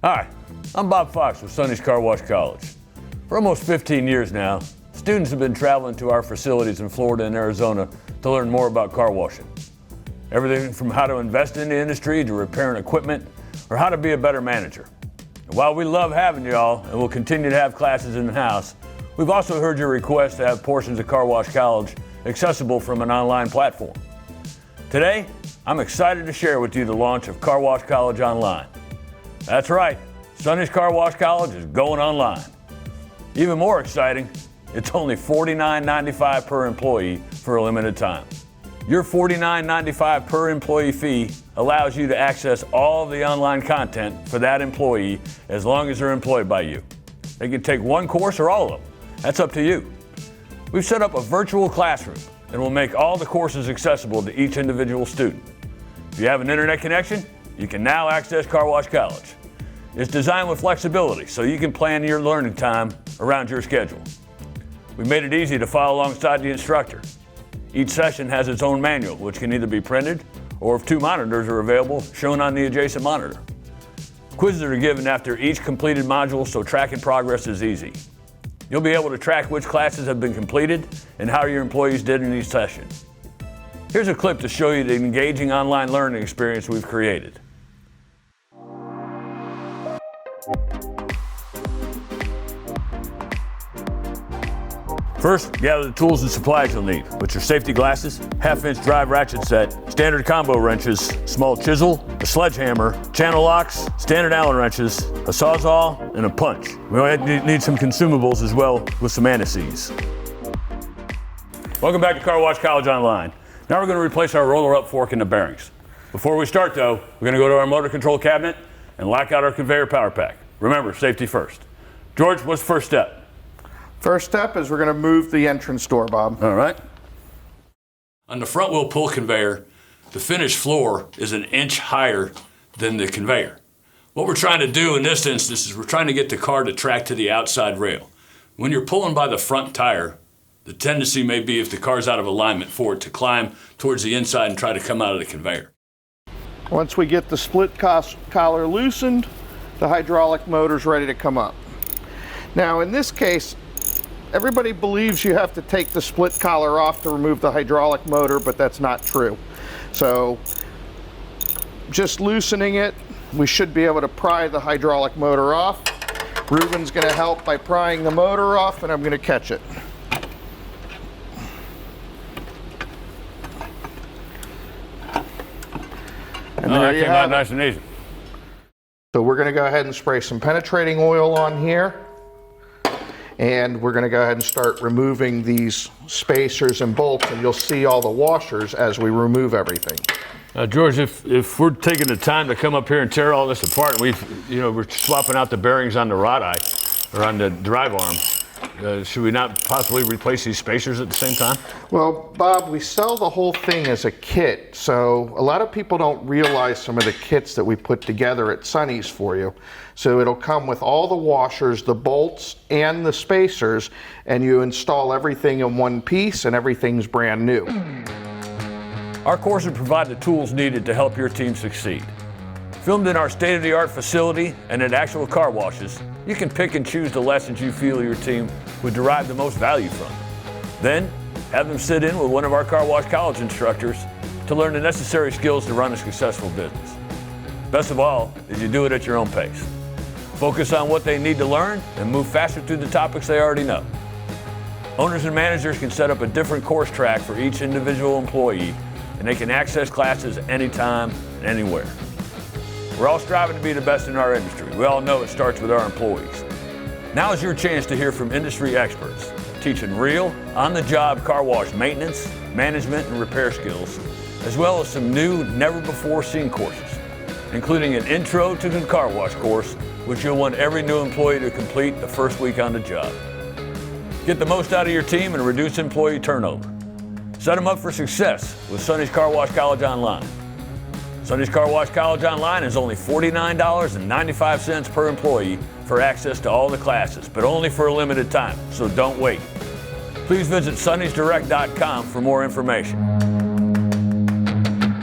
Hi, I'm Bob Fox with Sonny's Car Wash College. For almost 15 years now, students have been traveling to our facilities in Florida and Arizona to learn more about car washing. Everything from how to invest in the industry to repairing equipment or how to be a better manager. And while we love having y'all and we'll continue to have classes in-house, we've also heard your request to have portions of Car Wash College accessible from an online platform. Today, I'm excited to share with you the launch of Car Wash College Online. That's right, Sonny's Car Wash College is going online. Even more exciting, it's only $49.95 per employee for a limited time. Your $49.95 per employee fee allows you to access all of the online content for that employee as long as they're employed by you. They can take one course or all of them. That's up to you. We've set up a virtual classroom and will make all the courses accessible to each individual student. If you have an internet connection, you can now access Car Wash College. It's designed with flexibility so you can plan your learning time around your schedule. We made it easy to follow alongside the instructor. Each session has its own manual, which can either be printed or, if 2 monitors are available, shown on the adjacent monitor. Quizzes are given after each completed module, so tracking progress is easy. You'll be able to track which classes have been completed and how your employees did in each session. Here's a clip to show you the engaging online learning experience we've created. First, gather the tools and supplies you'll need, which are safety glasses, half-inch drive ratchet set, standard combo wrenches, small chisel, a sledgehammer, channel locks, standard Allen wrenches, a sawzall, and a punch. We might need some consumables as well with some anti-seize. Welcome back to Car Wash College Online. Now we're going to replace our roller-up fork in the bearings. Before we start though, we're going to go to our motor control cabinet and lock out our conveyor power pack. Remember, safety first. George, what's the first step? First step is we're going to move the entrance door, Bob. All right. On the front wheel pull conveyor, the finished floor is 1 inch higher than the conveyor. What we're trying to do in this instance is we're trying to get the car to track to the outside rail. When you're pulling by the front tire, the tendency may be, if the car's out of alignment, for it to climb towards the inside and try to come out of the conveyor. Once we get the split collar loosened, the hydraulic motor's ready to come up. Now in this case, everybody believes you have to take the split collar off to remove the hydraulic motor, but that's not true. So just loosening it, we should be able to pry the hydraulic motor off. Ruben's going to help by prying the motor off, and I'm going to catch it. And that came out nice and easy. So we're going to go ahead and spray some penetrating oil on here. And we're going to go ahead and start removing these spacers and bolts, and you'll see all the washers as we remove everything. George, if we're taking the time to come up here and tear all this apart, we're swapping out the bearings on the rod eye or on the drive arm, should we not possibly replace these spacers at the same time? Well, Bob, we sell the whole thing as a kit, so a lot of people don't realize some of the kits that we put together at Sonny's for you. So it'll come with all the washers, the bolts, and the spacers, and you install everything in one piece, and everything's brand new. Our courses provide the tools needed to help your team succeed. Filmed in our state-of-the-art facility and at actual car washes, you can pick and choose the lessons you feel your team would derive the most value from. Then, have them sit in with one of our Car Wash College instructors to learn the necessary skills to run a successful business. Best of all is you do it at your own pace. Focus on what they need to learn and move faster through the topics they already know. Owners and managers can set up a different course track for each individual employee, and they can access classes anytime and anywhere. We're all striving to be the best in our industry. We all know it starts with our employees. Now is your chance to hear from industry experts, teaching real, on-the-job car wash maintenance, management, and repair skills, as well as some new, never-before-seen courses, including an Intro to the Car Wash course, which you'll want every new employee to complete the first week on the job. Get the most out of your team and reduce employee turnover. Set them up for success with Sonny's Car Wash College Online. Sonny's Car Wash College Online is only $49.95 per employee for access to all the classes, but only for a limited time, so don't wait. Please visit sonnysdirect.com for more information.